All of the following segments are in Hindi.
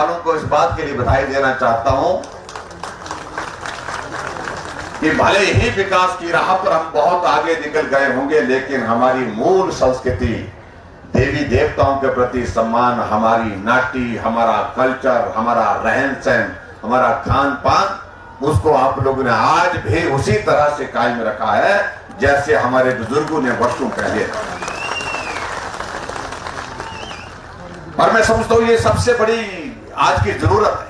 वालों को इस बात के लिए बधाई देना चाहता हूं कि भले ही विकास की राह पर हम बहुत आगे निकल गए होंगे, लेकिन हमारी मूल संस्कृति, देवी देवताओं के प्रति सम्मान, हमारी नाटी, हमारा कल्चर, हमारा रहन सहन, हमारा खान पान, उसको आप लोगों ने आज भी उसी तरह से कायम रखा है जैसे हमारे बुजुर्गों ने वर्षों पहले रखा। और मैं समझता हूं ये सबसे बड़ी आज की जरूरत है।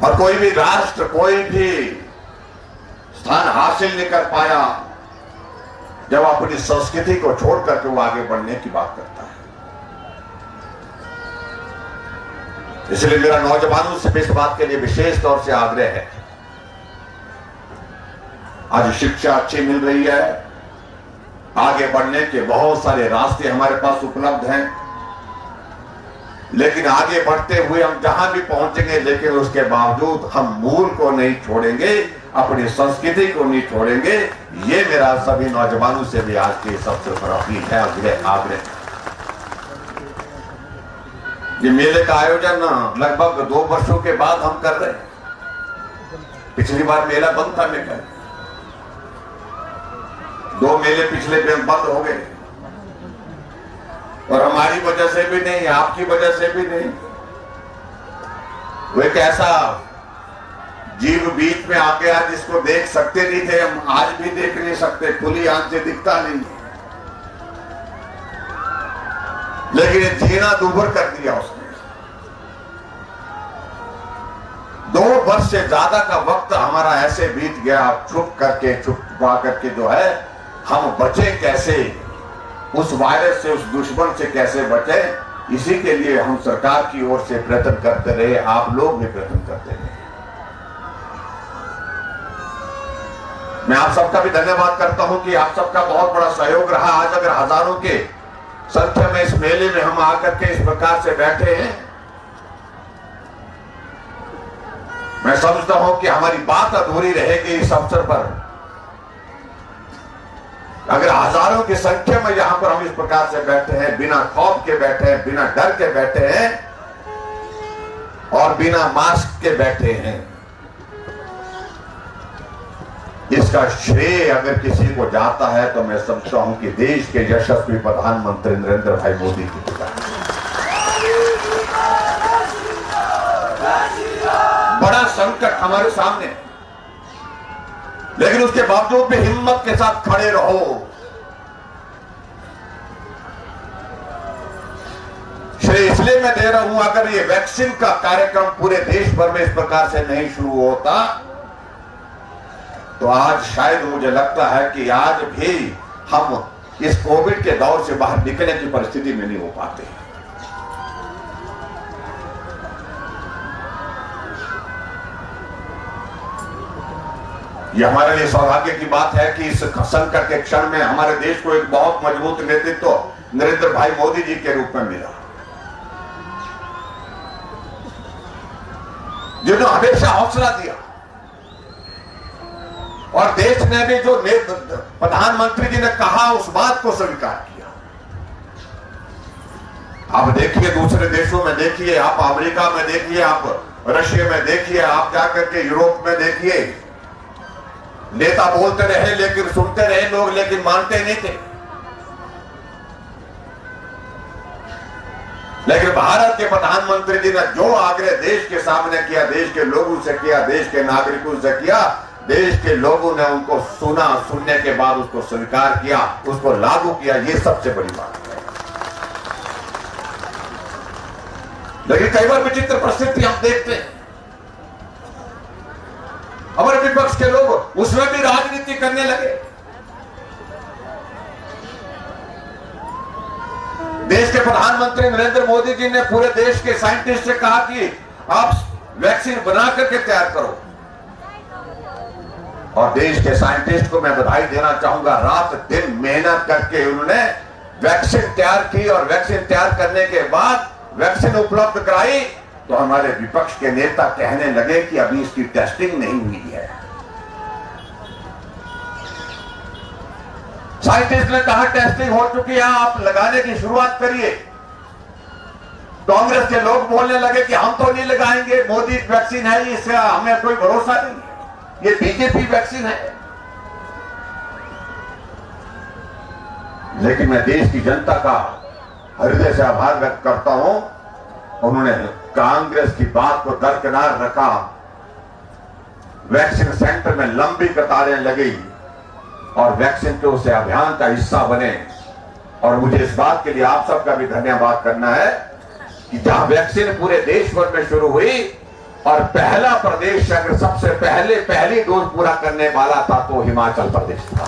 और कोई भी राष्ट्र, कोई भी स्थान हासिल नहीं कर पाया जब अपनी संस्कृति को छोड़ करके वो आगे बढ़ने की बात करता है। इसलिए मेरा नौजवानों से इस बात के लिए विशेष तौर से आग्रह है। आज शिक्षा अच्छी मिल रही है, आगे बढ़ने के बहुत सारे रास्ते हमारे पास उपलब्ध हैं, लेकिन आगे बढ़ते हुए हम जहां भी पहुंचेंगे, लेकिन उसके बावजूद हम मूल को नहीं छोड़ेंगे, अपनी संस्कृति को नहीं छोड़ेंगे। ये मेरा सभी नौजवानों से भी आज की सबसे बड़ा अपील है, आग्रह। ये मेले का आयोजन लगभग 2 वर्षों के बाद हम कर रहे हैं। पिछली बार मेला बंद था, मेरा 2 मेले पिछले बंद हो गए, और हमारी वजह से भी नहीं, आपकी वजह से भी नहीं। वो एक ऐसा जीव बीच में आ गया जिसको देख सकते नहीं थे, हम आज भी देख नहीं सकते, खुली आंख से दिखता नहीं, लेकिन जीना दूभर कर दिया उसने। 2 वर्ष से ज्यादा का वक्त हमारा ऐसे बीत गया, छुपा करके जो है हम बचे कैसे, उस वायरस से, उस दुश्मन से कैसे बचे, इसी के लिए हम सरकार की ओर से प्रयत्न करते रहे, आप लोग भी प्रयत्न करते रहे। मैं आप सबका भी धन्यवाद करता हूं कि आप सबका बहुत बड़ा सहयोग रहा। आज अगर हजारों के संख्या में इस मेले में हम आकर के इस प्रकार से बैठे हैं, मैं समझता हूं कि हमारी बात अधूरी रहेगी इस अवसर पर अगर हजारों की संख्या में यहां पर हम इस प्रकार से बैठे हैं, बिना खौफ के बैठे हैं, बिना डर के बैठे हैं और बिना मास्क के बैठे हैं। इसका श्रेय अगर किसी को जाता है तो मैं समझता हूं कि देश के यशस्वी प्रधानमंत्री नरेंद्र भाई मोदी की वजह। बड़ा संकट हमारे सामने, लेकिन उसके बावजूद भी हिम्मत के साथ खड़े रहो। श्रेय इसलिए मैं दे रहा हूं, अगर ये वैक्सीन का कार्यक्रम पूरे देश भर में इस प्रकार से नहीं शुरू होता तो आज शायद मुझे लगता है कि आज भी हम इस कोविड के दौर से बाहर निकलने की परिस्थिति में नहीं हो पाते। यह हमारे लिए सौभाग्य की बात है कि इस संकट के क्षण में हमारे देश को एक बहुत मजबूत नेतृत्व नरेंद्र भाई मोदी जी के रूप में मिला, जिन्होंने हमेशा हौसला दिया और देश ने भी जो प्रधानमंत्री जी ने कहा उस बात को स्वीकार किया। आप देखिए दूसरे देशों में, देखिए आप अमेरिका में, देखिए आप रशिया में, देखिए आप जाकर के यूरोप में देखिए, नेता बोलते रहे लेकिन सुनते रहे लोग, लेकिन मानते नहीं थे। लेकिन भारत के प्रधानमंत्री जी ने जो आग्रह देश के सामने किया, देश के लोगों से किया, देश के नागरिकों से किया, देश के लोगों ने उनको सुना, सुनने के बाद उसको स्वीकार किया, उसको लागू किया। ये सबसे बड़ी बात है। लेकिन कई बार विचित्र परिस्थिति हम देखते हैं, हमारे विपक्ष के लोग उसमें भी राजनीति करने लगे। देश के प्रधानमंत्री नरेंद्र मोदी जी ने पूरे देश के साइंटिस्ट से कहा कि आप वैक्सीन बना करके तैयार करो, और देश के साइंटिस्ट को मैं बधाई देना चाहूंगा। रात दिन मेहनत करके उन्होंने वैक्सीन तैयार की, और वैक्सीन तैयार करने के बाद वैक्सीन उपलब्ध कराई तो हमारे विपक्ष के नेता कहने लगे कि अभी इसकी टेस्टिंग नहीं हुई है। साइंटिस्ट ने कहा टेस्टिंग हो चुकी है, आप लगाने की शुरुआत करिए। कांग्रेस के लोग बोलने लगे कि हम तो नहीं लगाएंगे, मोदी वैक्सीन है, इससे हमें कोई भरोसा नहीं है, ये बीजेपी वैक्सीन है। लेकिन मैं देश की जनता का हृदय से आभार व्यक्त करता हूं, उन्होंने कांग्रेस की बात को दरकिनार रखा। वैक्सीन सेंटर में लंबी कतारें लगी और वैक्सीन के उस अभियान का हिस्सा बने। और मुझे इस बात के लिए आप सबका भी धन्यवाद करना है कि जहां वैक्सीन पूरे देश भर में शुरू हुई और पहला प्रदेश अगर सबसे पहली डोज पूरा करने वाला था तो हिमाचल प्रदेश था।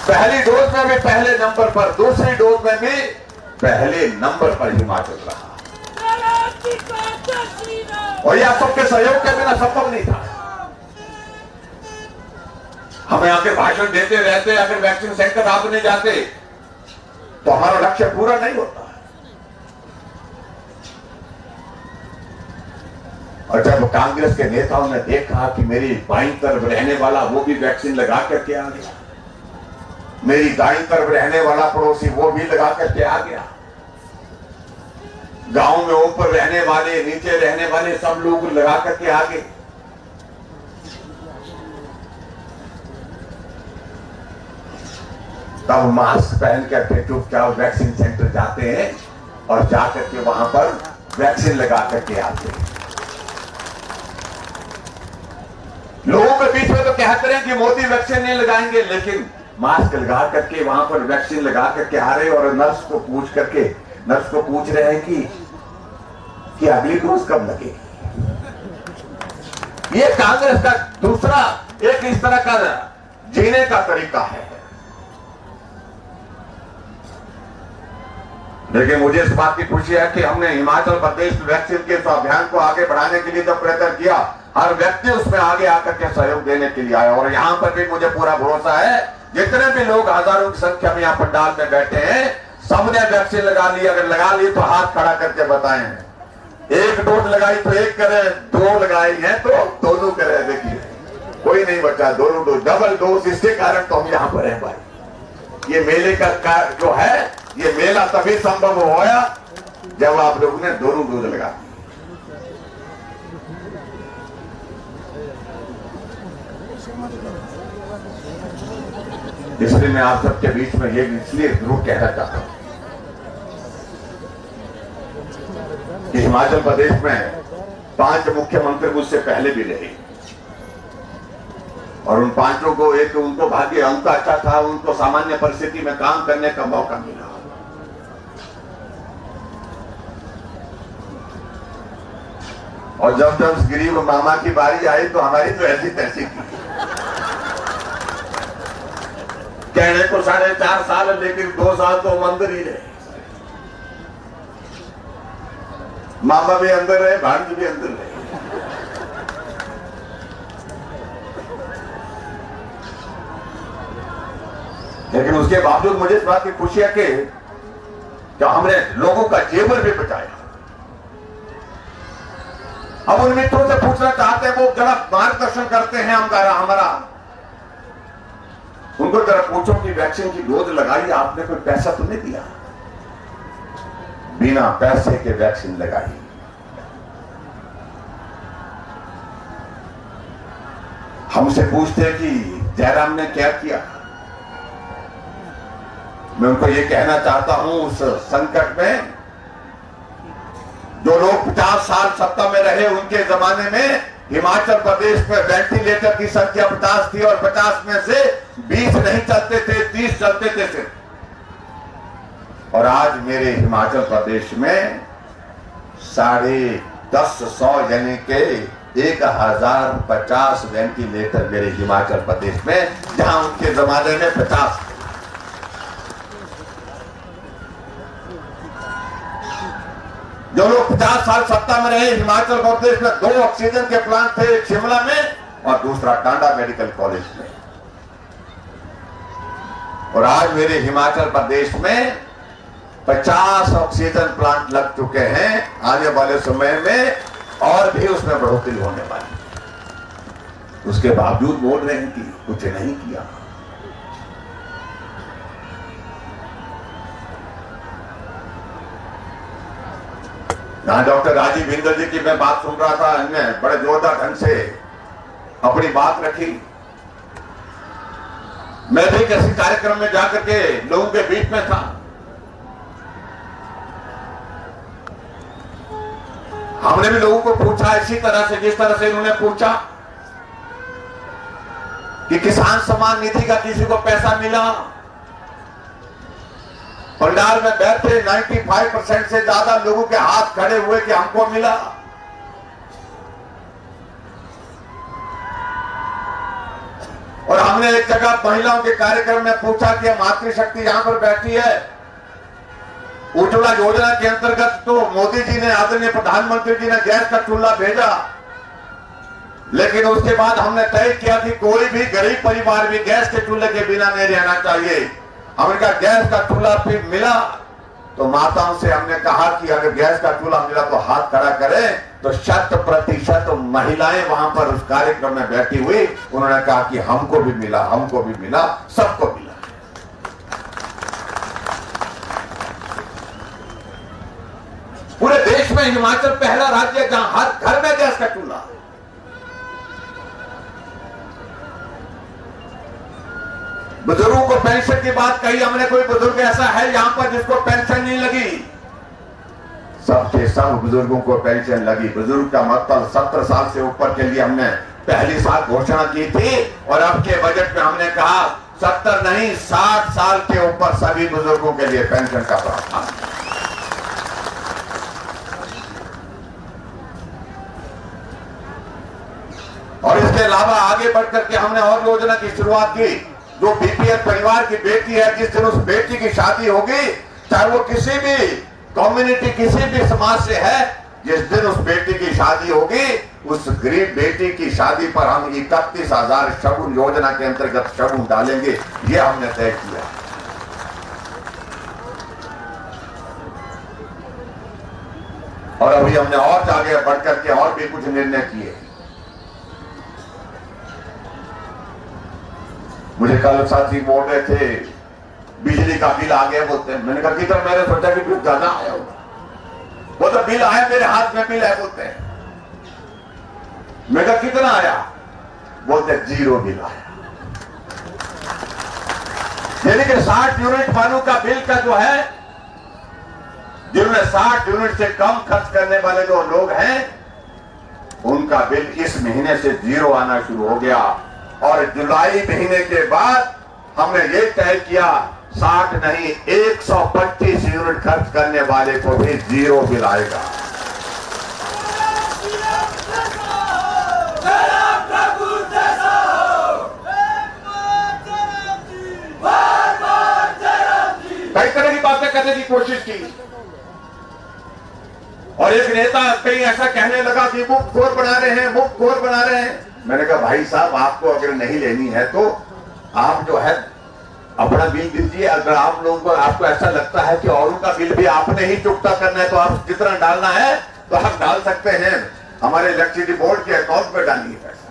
पहली डोज में भी पहले नंबर पर, दूसरी डोज में भी पहले नंबर पर हिमाचल रहा। और यह सबके सहयोग के बिना संभव नहीं था। हमें आके भाषण देते रहते, अगर वैक्सीन सेंटर आप नहीं जाते तो हमारा लक्ष्य पूरा नहीं होता। और जब कांग्रेस के नेताओं ने देखा कि मेरी बाईं तरफ रहने वाला वो भी वैक्सीन लगा करके आ गया, मेरी दाईं तरफ रहने वाला पड़ोसी वो भी लगा करके आ गया, गांव में ऊपर रहने वाले नीचे रहने वाले सब लोग लगा करके आ गए, तब मास्क पहन करके चुपचाप वैक्सीन सेंटर जाते हैं और जाकर के वहां पर वैक्सीन लगा करके आते हैं। लोगों के बीच में तो कहते हैं कि मोदी वैक्सीन नहीं लगाएंगे, लेकिन मास्क लगा करके वहां पर वैक्सीन लगा करके आ रहे और नर्स को पूछ रहे हैं कि अगली डोज कब लगेगी। ये कांग्रेस का दूसरा एक इस तरह का जीने का तरीका है। लेकिन मुझे इस बात की खुशी है कि हमने हिमाचल प्रदेश वैक्सीन के अभियान को आगे बढ़ाने के लिए जब प्रयत्न किया, हर व्यक्ति उसमें आगे आकर के सहयोग देने के लिए आया। और यहां पर भी मुझे पूरा भरोसा है, जितने भी लोग हजारों की संख्या में यहाँ पंडाल में बैठे हैं, सबने वैक्सीन लगा ली। अगर लगा ली तो हाथ खड़ा करके बताएं। एक डोज लगाई तो एक करे, दो लगाई है तो दोनों करे। देखिए कोई नहीं बचा, दोनों डोज, डबल डोज। इसके कारण तो हम यहाँ पर हैं भाई। ये मेले का जो है, ये मेला तभी संभव होया जब आप लोगों ने दोनों डोज लगा दी। इसलिए मैं आप सबके बीच में ये इसलिए जरूर कहना चाहता हूं कि हिमाचल प्रदेश में 5 मुख्यमंत्री मुझसे पहले भी रहे और उन 5 को एक उनको भाग्य उनका अच्छा था, उनको सामान्य परिस्थिति में काम करने का मौका मिला। और जब गरीब मामा की बारी आई तो हमारी तो ऐसी तैसी की। कहने को 4.5 साल, लेकिन 2 साल तो हम अंदर ही रहे। मामा भी अंदर रहे, भांज भी अंदर रहे। लेकिन उसके बावजूद मुझे इस बात की खुशी है कि हमने लोगों का जीवन भी बचाया। अब उन मित्रों से पूछना चाहते हैं, वो जरा मार्गदर्शन करते हैं हमारा, उनको जरा पूछो कि वैक्सीन की डोज लगाई, आपने कोई पैसा तो नहीं दिया? बिना पैसे के वैक्सीन लगाई। हमसे पूछते हैं कि जयराम ने क्या किया। मैं उनको ये कहना चाहता हूं, उस संकट में जो लोग 50 साल सत्ता में रहे, उनके जमाने में हिमाचल प्रदेश में वेंटिलेटर की संख्या 50 थी और 50 में से 20 नहीं चलते थे, 30 चलते थे सिर्फ। और आज मेरे हिमाचल प्रदेश में 1050 यानी के 1050 वेंटिलेटर मेरे हिमाचल प्रदेश में, जहां उनके जमाने में 50। जो लोग 50 साल सत्ता में रहे, हिमाचल प्रदेश में 2 ऑक्सीजन के प्लांट थे, एक शिमला में और दूसरा टांडा मेडिकल कॉलेज में। और आज मेरे हिमाचल प्रदेश में 50 ऑक्सीजन प्लांट लग चुके हैं। आने वाले समय में और भी उसमें बढ़ोतरी होने वाली। उसके बावजूद बोल रहे हैं कि कुछ नहीं किया। जहां डॉक्टर राजीव बिंदल जी की मैं बात सुन रहा था, इनने बड़े जोरदार ढंग से अपनी बात रखी। मैं भी किसी कार्यक्रम में जाकर के लोगों के बीच में था। हमने भी लोगों को पूछा इसी तरह से, जिस तरह से इन्होंने पूछा कि किसान सम्मान निधि का किसी को पैसा मिला। पंडाल में बैठे 95% से ज्यादा लोगों के हाथ खड़े हुए कि हमको मिला। और हमने एक जगह महिलाओं के कार्यक्रम में पूछा कि मातृशक्ति यहां पर बैठी है, उज्ज्वला योजना के अंतर्गत तो मोदी जी ने, आदरणीय प्रधानमंत्री जी ने गैस का चूल्हा भेजा, लेकिन उसके बाद हमने तय किया कि कोई भी गरीब परिवार भी गैस के चूल्हे के बिना नहीं रहना चाहिए। हमने कहा गैस का चूल्हा फिर मिला तो माताओं से हमने कहा कि अगर गैस का चूल्हा मिला तो हाथ खड़ा करें। तो 100% महिलाएं वहां पर उस कार्यक्रम में बैठी हुई, उन्होंने कहा कि हमको भी मिला, हमको भी मिला, सबको मिला। पूरे देश में हिमाचल पहला राज्य है जहां हर घर में गैस का चूल्हा। बुजुर्गों को पेंशन की बात कही हमने, कोई बुजुर्ग ऐसा है यहां पर जिसको पेंशन नहीं लगी? सबके सब बुजुर्गों को पेंशन लगी। बुजुर्ग का मतलब 70 साल से ऊपर के लिए हमने पहली साल घोषणा की थी, और अब के बजट में हमने कहा 70 नहीं 60 साल के ऊपर सभी बुजुर्गों के लिए पेंशन का प्रावधान। और इसके अलावा आगे बढ़कर के हमने और योजना की शुरुआत की। जो बीपीएल परिवार की बेटी है, जिस दिन उस बेटी की शादी होगी, चाहे वो किसी भी कम्युनिटी, किसी भी समाज से है, जिस दिन उस बेटी की शादी होगी, उस गरीब बेटी की शादी पर हम 31,000 शगुन योजना के अंतर्गत शगुन डालेंगे, ये हमने तय किया। और अभी हमने और आगे बढ़कर के और भी कुछ निर्णय किए। मुझे कल साथी बोल रहे थे बिजली का बिल आ गया बोलते हैं। मैंने कहा कितना? मैंने सोचा कि बिल ज्यादा आया होगा। वो तो बिल आया, मेरे हाथ में बिल है बोलते हैं। मैं कहा कितना आया? बोलते 0 बिल आया। यानी कि 60 यूनिट वालों का बिल का जो है, जिन्होंने 60 यूनिट से कम खर्च करने वाले जो लोग हैं, उनका बिल इस महीने से 0 आना शुरू हो गया। और जुलाई महीने के बाद हमने ये तय किया 60 नहीं 125 यूनिट खर्च करने वाले को भी 0 बिल आएगा। कई तरह की बातें करने की कोशिश की, और एक नेता कहीं ऐसा कहने लगा कि मुफ्त खोर बना रहे हैं, मुफ्त खोर बना रहे हैं। मैंने कहा भाई साहब, आपको अगर नहीं लेनी है तो आप जो है अपना बिल दीजिए। अगर आप लोगों को, आपको ऐसा लगता है कि औरों का बिल भी आपने ही चुकता करना है, तो आप जितना डालना है तो आप डाल सकते हैं। हमारे इलेक्ट्रिसिटी बोर्ड के अकाउंट में डालिए पैसा।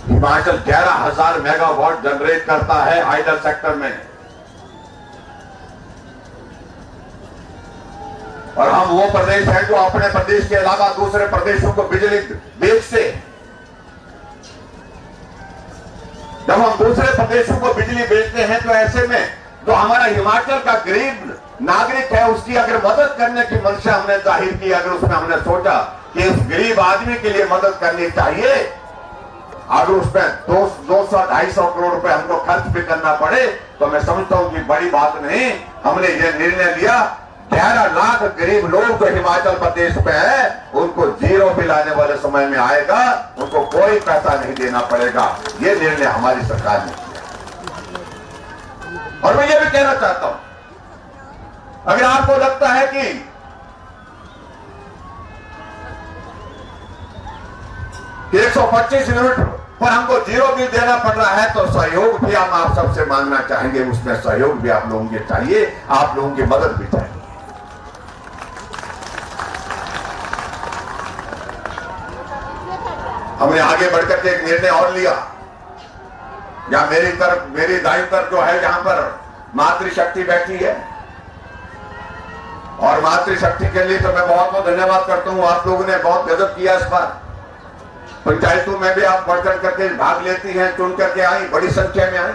हिमाचल 11,000 मेगावाट जनरेट करता है हाइडल सेक्टर में, और हम वो प्रदेश हैं जो अपने प्रदेश के अलावा दूसरे प्रदेशों को बिजली बेचते। जब हम दूसरे प्रदेशों को बिजली बेचते हैं तो ऐसे में जो हमारा हिमाचल का गरीब नागरिक है, उसकी अगर मदद करने की मंशा हमने जाहिर की, अगर उसमें हमने सोचा कि उस गरीब आदमी के लिए मदद करनी चाहिए, अगर उसमें 200-250 करोड़ रुपए हमको खर्च भी करना पड़े, तो मैं समझता हूं कि बड़ी बात नहीं। हमने ये निर्णय लिया 11 लाख गरीब लोग जो हिमाचल प्रदेश में है, उनको 0 बिल आने वाले समय में आएगा, उनको कोई पैसा नहीं देना पड़ेगा। ये निर्णय हमारी सरकार ने किया। और मैं ये भी कहना चाहता हूं, अगर आपको लगता है कि 125 यूनिट पर हमको 0 बिल देना पड़ रहा है, तो सहयोग भी हम आप सबसे मांगना चाहेंगे। उसमें सहयोग भी आप लोगों के चाहिए, आप लोगों की मदद भी चाहिए। हमने आगे बढ़कर के एक निर्णय और लिया, या मेरी दाई तरफ जो है, जहां पर मातृशक्ति बैठी है, और मातृशक्ति के लिए तो मैं बहुत बहुत धन्यवाद करता हूं। आप लोगों ने बहुत गजब किया इस बार। पंचायतों में भी आप बढ़ चढ़ करके भाग लेती हैं, चुन करके आई, बड़ी संख्या में आई।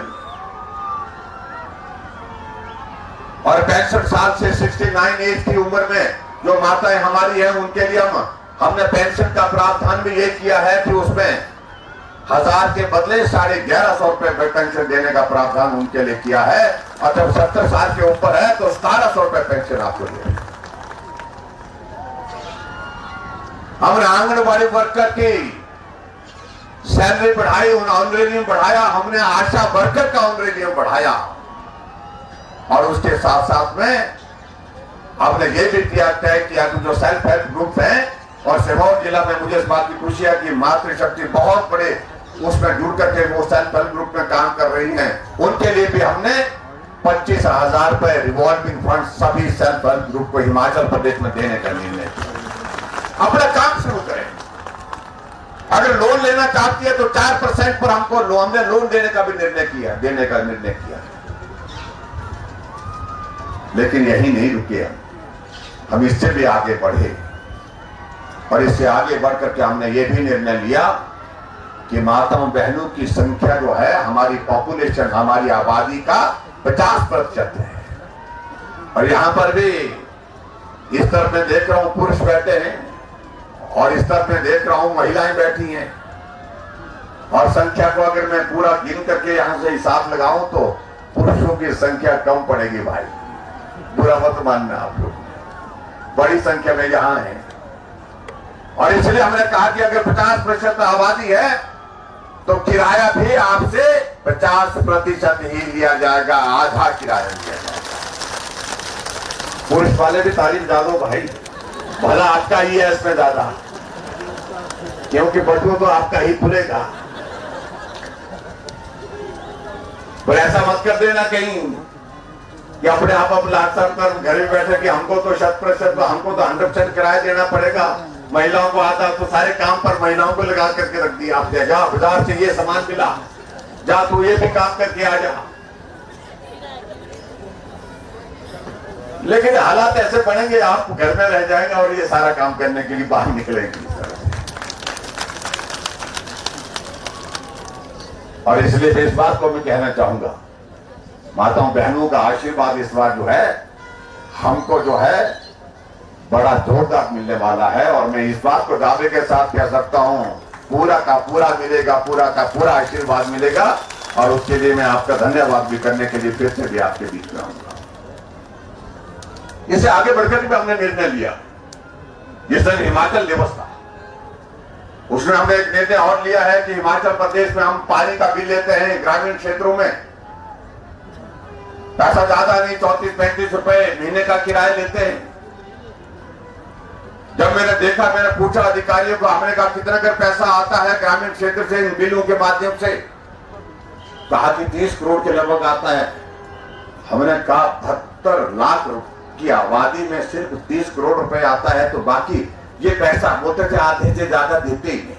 और 65 साल से 69 एज की उम्र में जो माताएं हमारी हैं, उनके लिए हमने पेंशन का प्रावधान भी ये किया है कि उसमें 1000 के बदले 1150 रुपए पेंशन देने का प्रावधान उनके लिए किया है। और जब 70 साल के ऊपर है तो 1700 रुपए पेंशन आपको दे। हमने आंगनबाड़ी वर्कर की सैलरी बढ़ाई, उन ऑनरेरियम बढ़ाया, हमने आशा वर्कर का ऑनरेरियम बढ़ाया। और उसके साथ साथ में हमने ये भी किया तय किया कि जो सेल्फ हेल्प ग्रुप है, और सिहोर जिला में मुझे इस बात की खुशी है कि मातृशक्ति बहुत बड़े उसमें जुड़ करके वो सेल्फ हेल्प ग्रुप में काम कर रही हैं, उनके लिए भी हमने 25,000 रुपए रिवॉल्विंग फंड सभी सेल्फ हेल्प ग्रुप को हिमाचल प्रदेश में देने का निर्णय किया। अपना काम शुरू करें। अगर लोन लेना चाहती है तो 4% पर हमने लोन देने का भी निर्णय किया। लेकिन यही नहीं रुके, हम इससे भी आगे बढ़े। और इससे आगे बढ़ करके हमने ये भी निर्णय लिया कि माताओं बहनों की संख्या जो है, हमारी पॉपुलेशन, हमारी आबादी का 50% है। और यहां पर भी इस तरफ में देख रहा हूं पुरुष बैठे हैं, और इस तरफ में देख रहा हूं महिलाएं बैठी हैं। और संख्या को अगर मैं पूरा गिन करके यहां से हिसाब लगाऊं तो पुरुषों की संख्या कम पड़ेगी भाई, बुरा मत मानना आप लोग, बड़ी संख्या में यहां है। और इसलिए हमने कहा कि अगर 50% आबादी है तो किराया भी आपसे 50% ही लिया जाएगा, आधा किराया लिया जाएगा। पुरुष वाले भी तारीफ डालो भाई, भला आपका ही है इसमें ज्यादा, क्योंकि बटुआ तो आपका ही खुलेगा। पर ऐसा मत कर देना कहीं कि अपने आप लाचार कर घर में बैठे कि हमको तो 100%, हमको तो 100% किराया देना पड़ेगा, महिलाओं को आता तो सारे काम पर महिलाओं को लगा करके रख दिया आपने। जा बाजार से ये सामान मिला, जा तू ये भी काम करके आ जा। लेकिन हालात ऐसे बनेंगे, आप घर में रह जाएंगे और ये सारा काम करने के लिए बाहर निकलेंगे। और इसलिए इस बात को मैं कहना चाहूंगा, माताओं बहनों का आशीर्वाद इस बार जो है हमको जो है बड़ा जोरदार मिलने वाला है। और मैं इस बात को दावे के साथ कह सकता हूं, पूरा का पूरा मिलेगा, पूरा का पूरा आशीर्वाद मिलेगा। और उसके लिए मैं आपका धन्यवाद भी करने के लिए फिर से भी आपके बीच में आऊंगा। इसे आगे बढ़कर भी हमने निर्णय लिया। जिस दिन हिमाचल दिवस था उसमें हमने एक निर्णय और लिया है कि हिमाचल प्रदेश में हम पानी का बिल लेते हैं ग्रामीण क्षेत्रों में, पैसा ज्यादा नहीं, 34-35 रुपए महीने का किराया लेते हैं। जब मैंने देखा, मैंने पूछा अधिकारियों को, हमने कहा कितना कर पैसा आता है ग्रामीण क्षेत्र से इन बिलों के माध्यम से? कहा कि 30 करोड़ के लगभग आता है। हमने कहा 72 लाख की आबादी में सिर्फ 30 करोड़ रुपए आता है, तो बाकी ये पैसा बोलते थे आधे से ज्यादा देते ही नहीं।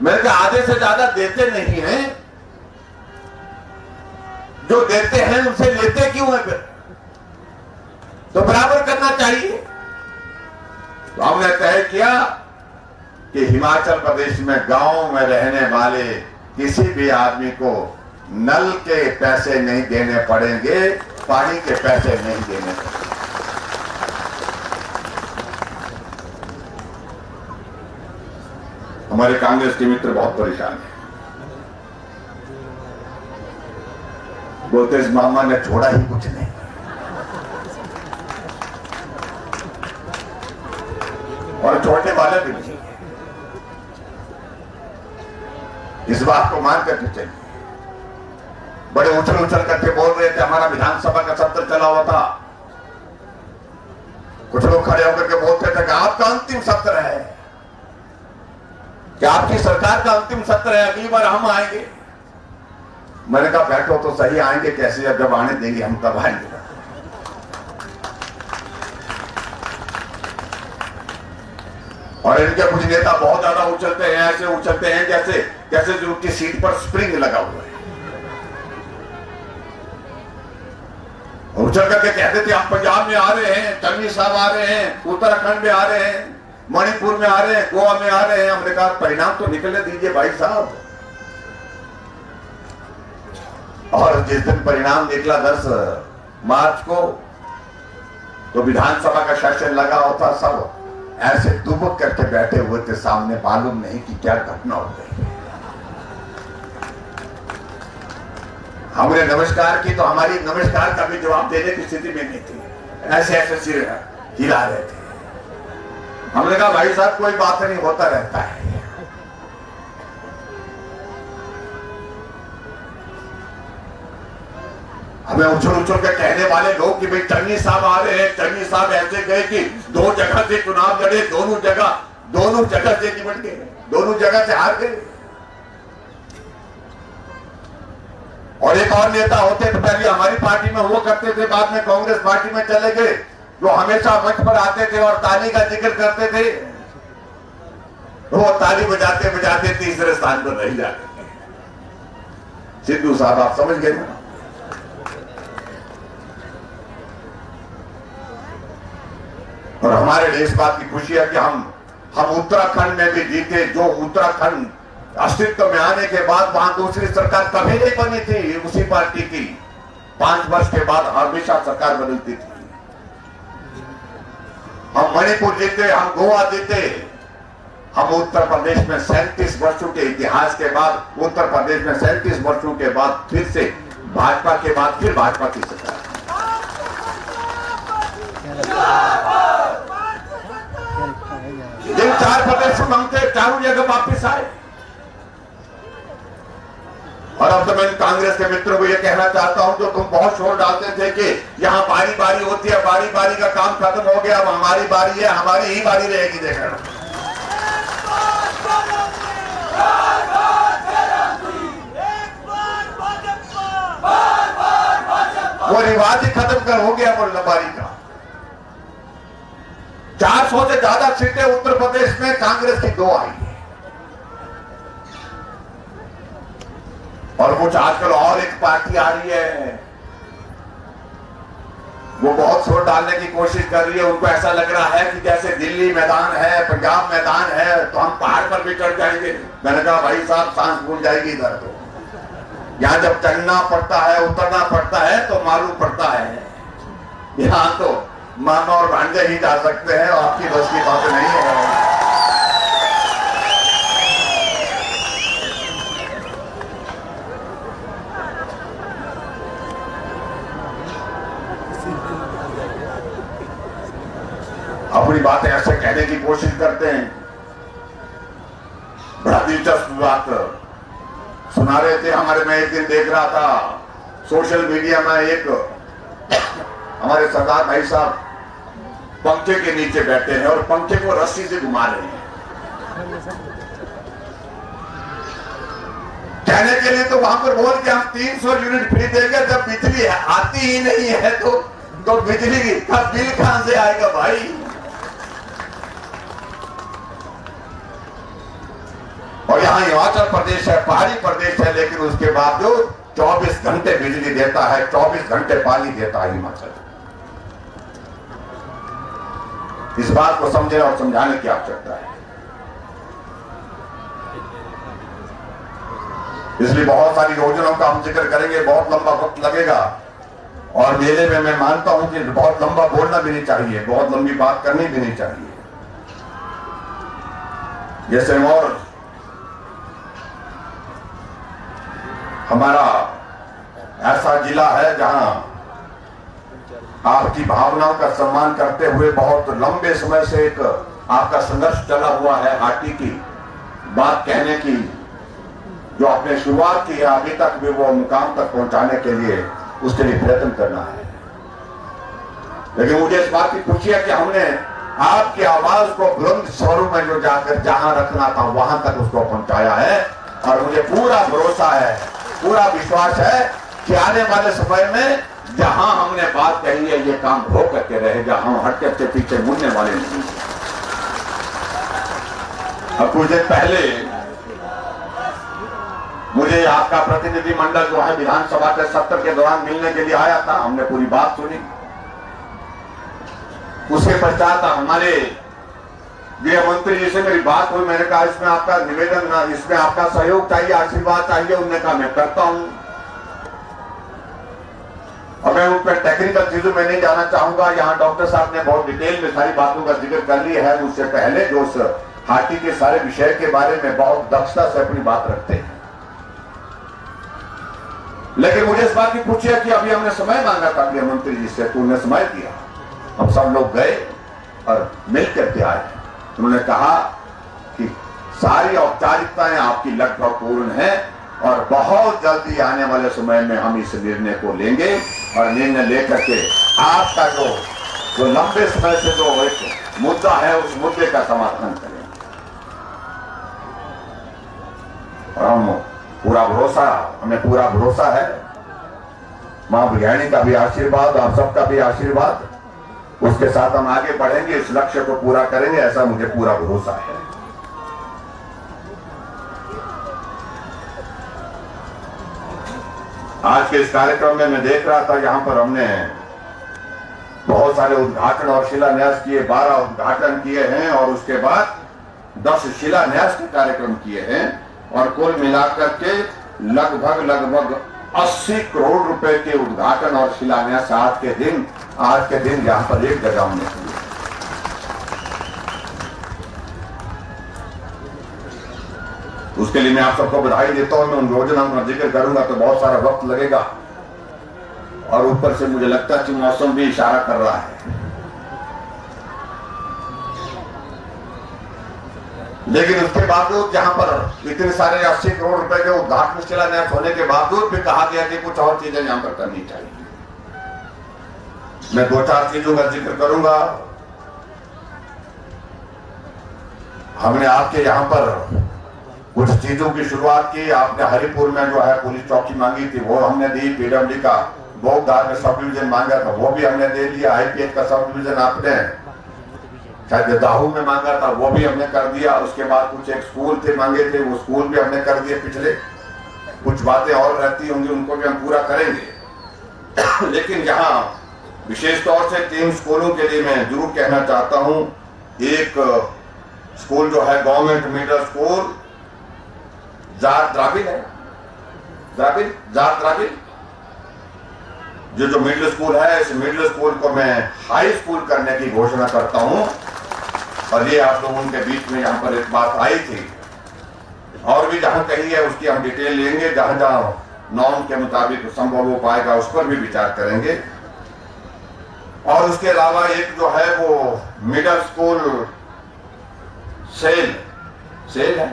मैंने कहा आधे से ज्यादा देते नहीं हैं, जो देते हैं उनसे लेते क्यों है फिर? तो बराबर करना चाहिए। तो हमने तय किया कि हिमाचल प्रदेश में गांव में रहने वाले किसी भी आदमी को नल के पैसे नहीं देने पड़ेंगे, पानी के पैसे नहीं देने पड़ेंगे। हमारे कांग्रेस के मित्र बहुत परेशान हैं, बोलते इस मामा ने छोड़ा ही कुछ नहीं। और छोड़ने वाले भी नहीं, इस बात को मान करके चलिए। बड़े उछल उछल करके बोल रहे थे, हमारा विधानसभा का सत्र चला हुआ था, कुछ लोग खड़े होकर के बोलते थे कि आपका अंतिम सत्र है, कि आपकी सरकार का अंतिम सत्र है, अगली बार हम आएंगे। मैंने कहा बैठो तो सही, आएंगे कैसे? जब आने देंगे हम तब आएंगे। और इनके कुछ नेता बहुत ज्यादा उछलते हैं, ऐसे उछलते हैं जैसे जो उनकी सीट पर स्प्रिंग लगा हुआ है। उछल करके कहते थे हम पंजाब में आ रहे हैं, टंगी साहब आ रहे हैं, उत्तराखंड में आ रहे हैं, मणिपुर में आ रहे हैं, गोवा में आ रहे हैं। हमने कहा परिणाम तो निकलने दीजिए भाई साहब। और जिस दिन परिणाम निकला 10 मार्च को, तो विधानसभा का सेशन लगा होता, सब ऐसे दुबक करके बैठे हुए थे सामने, मालूम नहीं कि क्या घटना हो गई। हमने नमस्कार की तो हमारी नमस्कार का भी जवाब देने की स्थिति में नहीं थी, ऐसे ऐसे सिर हिला रहे थे। हमने कहा भाई साहब कोई बात नहीं, होता रहता है। हमें उछल उछल के कहने वाले लोग कि भाई टन्नी साहब आ रहे हैं, टन्नी साहब ऐसे गए कि 2 जगह से चुनाव लड़े, दोनों जगह से निपट गए, दोनों जगह से हार गए। और एक और नेता होते तो पहले हमारी पार्टी में हुआ करते थे, बाद में कांग्रेस पार्टी में चले गए, जो हमेशा मंच पर आते थे और ताली का जिक्र करते थे। वो ताली बजाते बजाते तीसरे स्थान पर रह जाते थे। सिद्धू साहब आप समझ गए ना। और हमारे लिए इस बात की खुशी है कि हम उत्तराखंड में भी जीते, जो उत्तराखंड अस्तित्व में आने के बाद वहां दूसरी सरकार कभी नहीं बनी थी उसी पार्टी की। 5 वर्ष के बाद हमेशा सरकार बदलती थी। हम मणिपुर जीते, हम गोवा जीते, हम उत्तर प्रदेश में 37 वर्षों के इतिहास के बाद, उत्तर प्रदेश में 37 वर्षों के बाद फिर से भाजपा के बाद फिर भाजपा की सरकार। जिन 4 प्रदेश हम थे, चारों जगह वापिस आए। और अब तो मैं कांग्रेस के मित्रों को यह कहना चाहता हूं, जो तुम बहुत शोर डालते थे कि यहां बारी बारी होती है, बारी बारी का काम खत्म हो गया, अब हमारी बारी है, हमारी ही बारी रहेगी। देखना वो रिवाज ही खत्म कर हो गया मुल्लाबारी का। 400 से ज्यादा सीटें उत्तर प्रदेश में कांग्रेस की 2 आई है। और कुछ आजकल और एक पार्टी आ रही है, वो बहुत शोर डालने की कोशिश कर रही है। उनको ऐसा लग रहा है कि जैसे दिल्ली मैदान है, पंजाब मैदान है, तो हम पहाड़ पर भी चढ़ जाएंगे। मैंने कहा भाई साहब सांस भूल जाएगी इधर। तो यहाँ जब चढ़ना पड़ता है, उतरना पड़ता है तो मालूम पड़ता है। यहाँ तो मामा और भांजे ही जा सकते हैं, आपकी बस की बात नहीं है। अपनी बातें ऐसे कहने की कोशिश करते हैं। बड़ा दिलचस्प बात सुना रहे थे हमारे, मैं एक दिन देख रहा था सोशल मीडिया में, एक हमारे सरदार भाई साहब पंखे के नीचे बैठे हैं और पंखे को रस्सी से घुमा रहे हैं। कहने के लिए तो वहां पर बोल के हम 300 यूनिट फ्री देंगे, जब बिजली आती ही नहीं है तो बिजली का बिल कहां से आएगा भाई। और यहाँ हिमाचल प्रदेश है, पहाड़ी प्रदेश है, लेकिन उसके बावजूद 24 घंटे बिजली देता है, 24 घंटे पानी देता है हिमाचल। इस बात को समझे और समझाने की आवश्यकता है। इसलिए बहुत सारी योजनाओं का हम जिक्र करेंगे, बहुत लंबा वक्त लगेगा। और मेले में मैं मानता हूं कि बहुत लंबा बोलना भी नहीं चाहिए, बहुत लंबी बात करनी भी नहीं चाहिए। ये सिरमौर हमारा ऐसा जिला है जहां आपकी भावनाओं का सम्मान करते हुए बहुत लंबे समय से एक आपका संघर्ष चला हुआ है हाटी की बात कहने की, जो आपने शुरुआत की है, अभी तक भी वो मुकाम तक पहुंचाने के लिए उसके लिए प्रयत्न करना है। लेकिन मुझे इस बात की खुशी है कि हमने आपकी आवाज को बुलंद स्वरों में जो जाकर जहां रखना था वहां तक उसको पहुंचाया है। और मुझे पूरा भरोसा है, पूरा विश्वास है कि आने वाले समय में जहां हमने बात कही है ये काम हो करके रहेगा, हम हटके के पीछे मुड़ने वाले नहीं। अब कुछ दिन पहले मुझे मुझे आपका प्रतिनिधिमंडल जो है विधानसभा के सत्र के दौरान मिलने के लिए आया था, हमने पूरी बात सुनी। उसके पश्चात हमारे गृह मंत्री जी से मेरी बात हुई, मैंने कहा इसमें आपका निवेदन, इसमें आपका सहयोग चाहिए, आशीर्वाद चाहिए। उन्होंने कहा मैं करता हूं। और मैं उन पर टेक्निकल चीजों में नहीं जाना चाहूंगा। यहाँ डॉक्टर साहब ने बहुत डिटेल में सारी बातों का जिक्र कर लिया है। उससे पहले जो उस हाथी के सारे विषय के बारे में बहुत दक्षता से अपनी बात रखते हैं। लेकिन मुझे इस बात की पूछी है कि अभी हमने समय मांगा था गृह मंत्री जी से, तो उन्होंने समय दिया। हम सब लोग गए और मिल करके आए। उन्होंने कहा कि सारी औपचारिकताएं आपकी लगभग पूर्ण है और बहुत जल्दी आने वाले समय में हम इस निर्णय को लेंगे और निर्णय लेकर के आपका जो लंबे समय से जो एक मुद्दा है उस मुद्दे का समाधान करेंगे। और हमें पूरा भरोसा है। मां बिरयानी का भी आशीर्वाद, आप सबका भी आशीर्वाद, उसके साथ हम आगे बढ़ेंगे, इस लक्ष्य को पूरा करेंगे, ऐसा मुझे पूरा भरोसा है। आज के इस कार्यक्रम में मैं देख रहा था, यहां पर हमने बहुत सारे उद्घाटन और शिलान्यास किए, 12 उद्घाटन किए हैं और उसके बाद 10 शिलान्यास के कार्यक्रम किए हैं और कुल मिलाकर के लगभग 80 करोड़ रुपए के उद्घाटन और शिलान्यास आज के दिन यहां पर एक जगह हमने किए। उसके लिए मैं आप सबको बधाई देता हूं। मैं उन योजनाओं का जिक्र करूंगा तो बहुत सारा वक्त लगेगा और ऊपर से मुझे लगता है कि मौसम भी इशारा कर रहा है। लेकिन उसके बावजूद जहां पर इतने सारे 80 करोड़ रुपए के उद्घाटन शिलान्यास होने के बावजूद भी कहा गया कि कुछ और चीजें यहां पर करनी चाहिए। मैं 2-4 चीजों का जिक्र करूंगा। हमने आपके यहां पर कुछ चीजों की शुरुआत की। आपने हरिपुर में जो है पुलिस चौकी मांगी थी, वो हमने दी। पीडब्ल्यूडी का बोगदार में सब डिवीजन मांगा था, वो भी हमने दे दिया। आईपीएच का सब डिवीजन आपने शायद दाहू में मांगा था, वो भी हमने कर दिया। उसके बाद कुछ एक स्कूल थे मांगे थे, वो स्कूल भी हमने कर दिए। पिछले कुछ बातें और रहती होंगी, उनको भी हम पूरा करेंगे। लेकिन यहाँ विशेष तौर से 3 स्कूलों के लिए मैं जरूर कहना चाहता हूँ। एक स्कूल जो है government middle school Jat Dravid है, जाट द्राविड जो मिडिल स्कूल है, इस मिडिल स्कूल को मैं हाई स्कूल करने की घोषणा करता हूं। और ये आप लोगों के बीच में यहाँ पर एक बात आई थी और भी जहां कही है उसकी हम डिटेल लेंगे। जहां जहां नॉर्म के मुताबिक संभव हो पाएगा उस पर भी विचार करेंगे। और उसके अलावा एक जो है वो मिडिल स्कूल सेल है,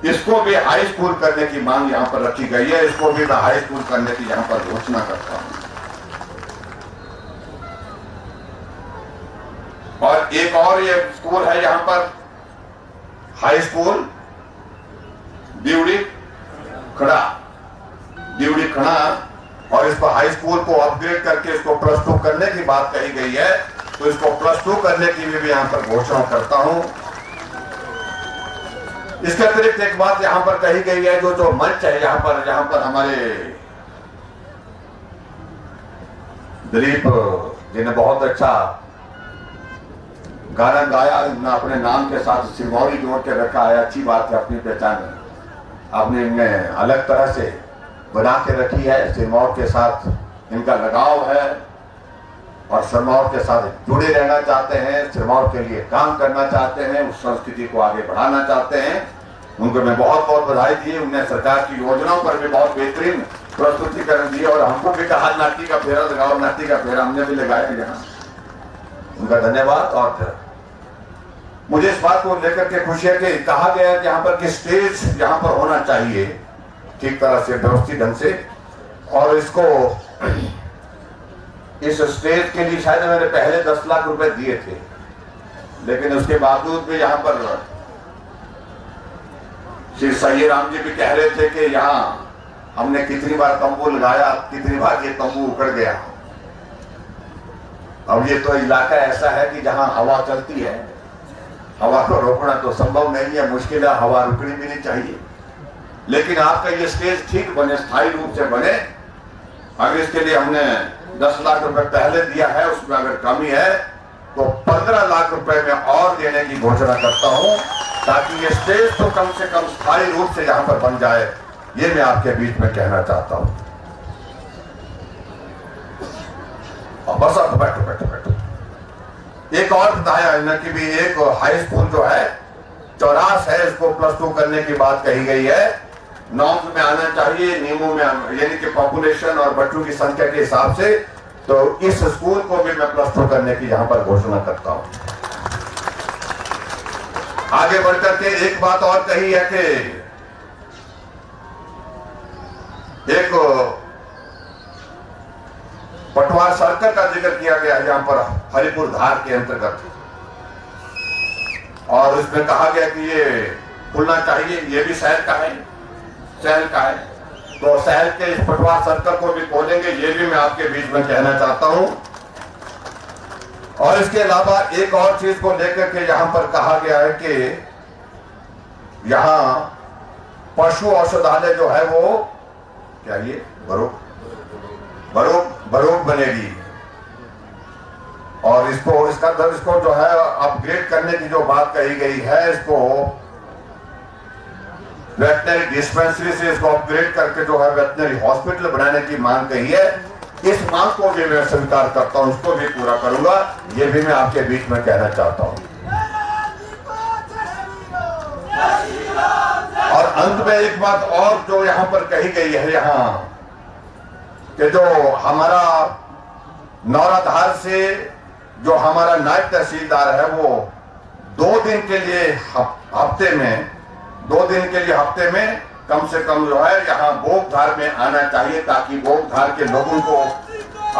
इसको भी हाई स्कूल करने की मांग यहां पर रखी गई है। इसको भी मैं हाई स्कूल करने की यहां पर घोषणा करता हूं। और एक और ये स्कूल है यहां पर हाई स्कूल दिवड़ी खड़ा, और इसको हाई स्कूल को अपग्रेड करके इसको +2 करने की बात कही गई है, तो इसको +2 करने की भी यहां पर घोषणा करता हूं। इसके अतिरिक्त एक बात यहां पर कही गई है, जो मंच है यहां पर हमारे दिलीप जी ने बहुत अच्छा गाना गाया, अपने नाम के साथ सिरमौरी जोड़ के रखा है। अच्छी बात है, अपनी पहचान आपने इनमें अलग तरह से बना के रखी है। सिरमौर के साथ इनका लगाव है और सिरमौर के साथ जुड़े रहना चाहते हैं, सिरमौर के लिए काम करना चाहते हैं, उस संस्कृति को आगे बढ़ाना चाहते हैं। उनको मैं बहुत बहुत बधाई दी। उन्हें सरकार की योजनाओं पर भी बहुत बेहतरीन प्रस्तुतिकरण दिए और हमको भी कहा नाटी का फेरा लगाओ, नाटी का फेरा हमने भी लगाया यहाँ। उनका धन्यवाद। और मुझे इस बात को लेकर के खुशी है कि कहा गया है कि यहाँ पर कि स्टेज यहाँ पर होना चाहिए ठीक तरह से, व्यवस्थित ढंग से। और इसको इस स्टेज के लिए शायद मैंने पहले 10 लाख रुपए दिए थे, लेकिन उसके बावजूद भी यहाँ पर श्री सही राम जी भी कह रहे थे कि यहाँ हमने कितनी बार तंबू लगाया, कितनी बार ये तंबू उखड़ गया। अब ये तो इलाका ऐसा है कि जहां हवा चलती है, हवा को रोकना तो संभव नहीं है, मुश्किल है, हवा रुकनी भी नहीं चाहिए। लेकिन आपका ये स्टेज ठीक बने, स्थायी रूप से बने। अगर इसके लिए हमने 10 लाख रुपए पहले दिया है, उसमें अगर कमी है तो 15 लाख रुपए में और देने की घोषणा करता हूं, ताकि ये स्टेज तो कम से कम स्थायी रूप से यहां पर बन जाए। ये मैं आपके बीच में कहना चाहता हूं। और बस आप बैठो बैठो बैठो। एक और बताया है कि भी एक हाई स्कूल जो है चौरास है, इसको +2 करने की बात कही गई है। नॉर्म्स में आना चाहिए, नियमों में, यानी कि पॉपुलेशन और बच्चों की संख्या के हिसाब से। तो इस स्कूल को भी मैं +2 करने की यहां पर घोषणा करता हूं। आगे बढ़कर के एक बात और कही है कि एक पटवार सर्कल का जिक्र किया गया है यहां पर हरिपुर धार के अंतर्गत, और इसमें कहा गया कि ये खुलना चाहिए। ये भी शहर का है, शहर का है, तो शहर के इस पटवार सर्कल को भी खोलेंगे। ये भी मैं आपके बीच में कहना चाहता हूं। और इसके अलावा एक और चीज को लेकर के यहां पर कहा गया है कि यहां पशु औषधालय जो है वो क्या ये बरोग बनेगी, और इसको जो है अपग्रेड करने की जो बात कही गई है, इसको वेटनरी डिस्पेंसरी से इसको अपग्रेड करके जो है वेटनरी हॉस्पिटल बनाने की मांग कही है। इस मांग को भी मैं स्वीकार करता हूं, उसको भी पूरा करूंगा। ये भी मैं आपके बीच में कहना चाहता हूं। और अंत में एक बात और जो यहां पर कही गई है, यहां कि जो हमारा नौराधार से जो हमारा नायब तहसीलदार है वो 2 दिन के लिए हफ्ते में कम से कम जो है यहाँ बोगधार में आना चाहिए, ताकि बोगधार के लोगों को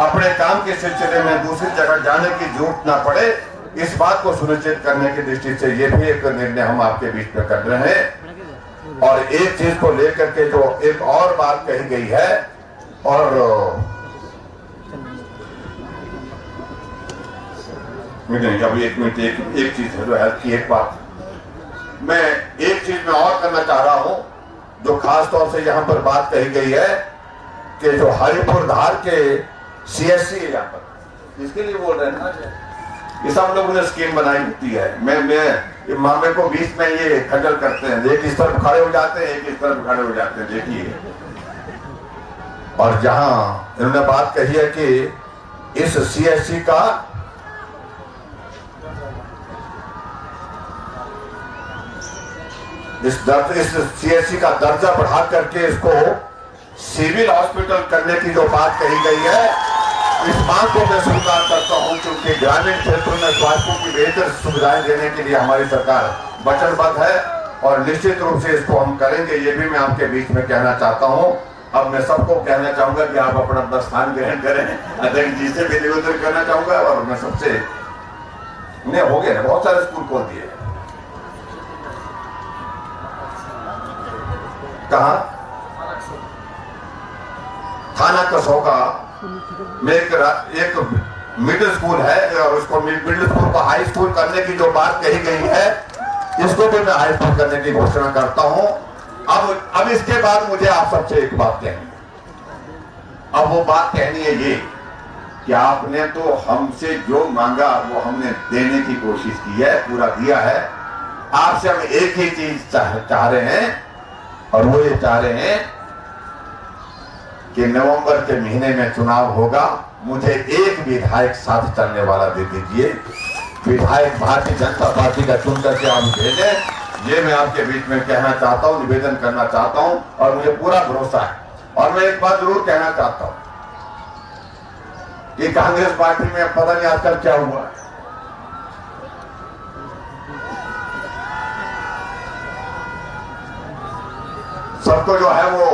अपने काम के सिलसिले में दूसरी जगह जाने की जरूरत ना पड़े। इस बात को सुनिश्चित करने की दृष्टि से ये भी एक निर्णय हम आपके बीच में कर रहे हैं। और एक चीज को लेकर के जो एक और बात कही गई है, और अभी 1 मिनट, एक चीज है जो हेल्थ की एक बात मैं एक चीज में और करना चाह रहा हूं, जो खास तौर से यहां पर बात कही गई है कि जो हरिपुर धार के CSC है, यहां पर इसके लिए बोल रहे हैं ना, ये सब लोगों ने स्कीम बनाई होती है। मैं मामले को बीच में ये खजल करते हैं, एक इस तरफ खड़े हो जाते हैं, एक इस तरफ खड़े हो जाते हैं, देखिए। और जहां इन्होंने बात कही है कि इस CSC का इस CSC का दर्जा बढ़ा करके इसको सिविल हॉस्पिटल करने की जो बात कही गई है, इस बात को मैं स्वीकार करता हूं, क्योंकि ग्रामीण क्षेत्रों में स्वास्थ्य की बेहतर सुविधाएं देने के लिए हमारी सरकार वचनबद्ध है, और निश्चित रूप से इसको हम करेंगे। ये भी मैं आपके बीच में कहना चाहता हूं। अब मैं सबको कहना चाहूंगा कि आप अपना अपना स्थान ग्रहण करें। अध्यक्ष जी से भी निवेदन करना चाहूंगा, और मैं सबसे हो गया, बहुत सारे स्कूल खोल दिए। कहा थाना कसौका में एक मिडिल स्कूल है, और उसको मिडिल स्कूल को हाई स्कूल करने की जो बात कही गई है, इसको भी मैं हाई स्कूल करने की घोषणा करता हूं। अब इसके बाद मुझे आप सबसे एक बात कहनी है। अब वो बात कहनी है ये कि आपने तो हमसे जो मांगा वो हमने देने की कोशिश की है, पूरा दिया है। आपसे हम एक ही चीज चाह रहे हैं, और वो ये चाह रहे हैं कि नवंबर के महीने में चुनाव होगा, मुझे एक विधायक साथ चलने वाला दे दीजिए। विधायक भारतीय जनता पार्टी का चुन करके आप भेजें। ये मैं आपके बीच में कहना चाहता हूं, निवेदन करना चाहता हूं, और मुझे पूरा भरोसा है। और मैं एक बात जरूर कहना चाहता हूं कि कांग्रेस पार्टी में पता नहीं आजकल क्या हुआ है, सबको जो है वो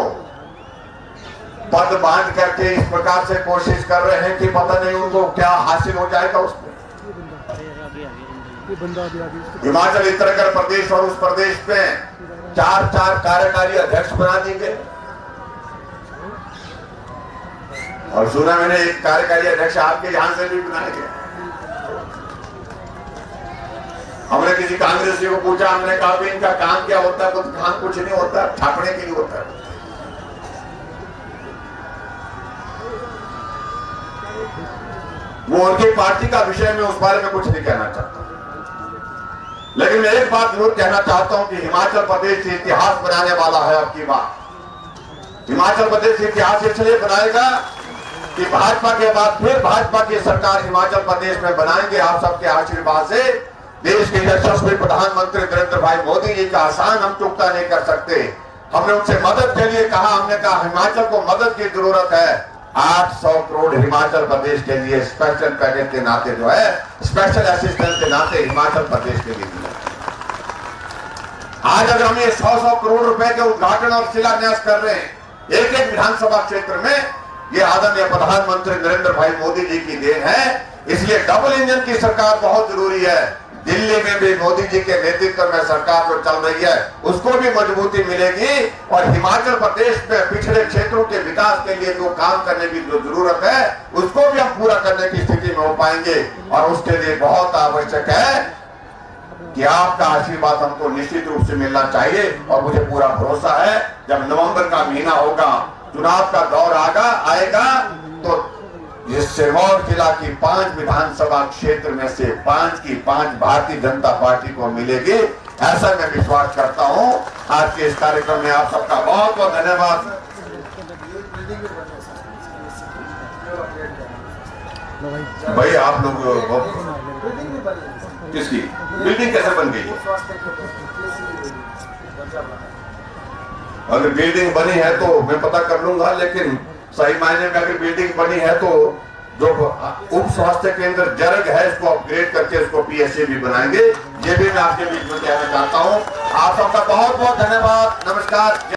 पद बांट करके इस प्रकार से कोशिश कर रहे हैं कि पता नहीं उनको क्या हासिल हो जाएगा उसमें। हिमाचल, उत्तराखंड प्रदेश और उस प्रदेश में 4 कार्यकारी अध्यक्ष बना देंगे, और सुना मैंने एक कार्यकारी अध्यक्ष आपके यहां से भी बनाया गया। हमने किसी कांग्रेसी को पूछा, हमने कहा भी इनका काम क्या होता है? काम कुछ नहीं होता, छापने के लिए होता है। वो उनकी पार्टी का विषय में उस बारे में कुछ नहीं कहना चाहता, लेकिन मैं एक बात जरूर कहना चाहता हूं कि हिमाचल प्रदेश इतिहास बनाने वाला है। अब की बात हिमाचल प्रदेश इतिहास इसलिए बनाएगा कि भाजपा के बाद फिर भाजपा की सरकार हिमाचल प्रदेश में बनाएंगे। आप सबके आशीर्वाद से देश के यशस्वी प्रधानमंत्री नरेंद्र भाई मोदी जी का आसान हम चुकता नहीं कर सकते। हमने उनसे मदद के लिए कहा, हमने कहा हिमाचल को मदद की जरूरत है। 800 करोड़ हिमाचल प्रदेश के लिए स्पेशल पैकेज के नाते जो है, स्पेशल असिस्टेंस के नाते हिमाचल प्रदेश के लिए दिया। आज अगर हम ये 100 करोड़ रुपए के उद्घाटन और शिलान्यास कर रहे हैं एक एक विधानसभा क्षेत्र में, ये आदरणीय प्रधानमंत्री नरेंद्र भाई मोदी जी की देन है। इसलिए डबल इंजन की सरकार बहुत जरूरी है। दिल्ली में भी मोदी जी के नेतृत्व में सरकार जो चल रही है उसको भी मजबूती मिलेगी, और हिमाचल प्रदेश में पिछड़े क्षेत्रों के विकास के लिए जो काम करने की जो जरूरत है उसको भी हम पूरा करने की स्थिति में हो पाएंगे। और उसके लिए बहुत आवश्यक है कि आपका आशीर्वाद हमको निश्चित रूप से मिलना चाहिए। और मुझे पूरा भरोसा है जब नवंबर का महीना होगा, चुनाव का दौर आएगा तो इस सिरमौर जिला की 5 विधानसभा क्षेत्र में से 5 की 5 भारतीय जनता पार्टी को मिलेगी, ऐसा मैं विश्वास करता हूं। आज के इस कार्यक्रम में आप सबका बहुत बहुत धन्यवाद। भाई आप लोग किसकी बिल्डिंग कैसे बन गई है? अगर बिल्डिंग बनी है तो मैं पता कर लूंगा, लेकिन सही मायने में अगर बिल्डिंग बनी है तो जो उप स्वास्थ्य केंद्र जरग है इसको अपग्रेड करके इसको पीएसए भी बनाएंगे। ये भी मैं आपके बीच में कहना चाहता हूं। आप सबका बहुत बहुत धन्यवाद। नमस्कार।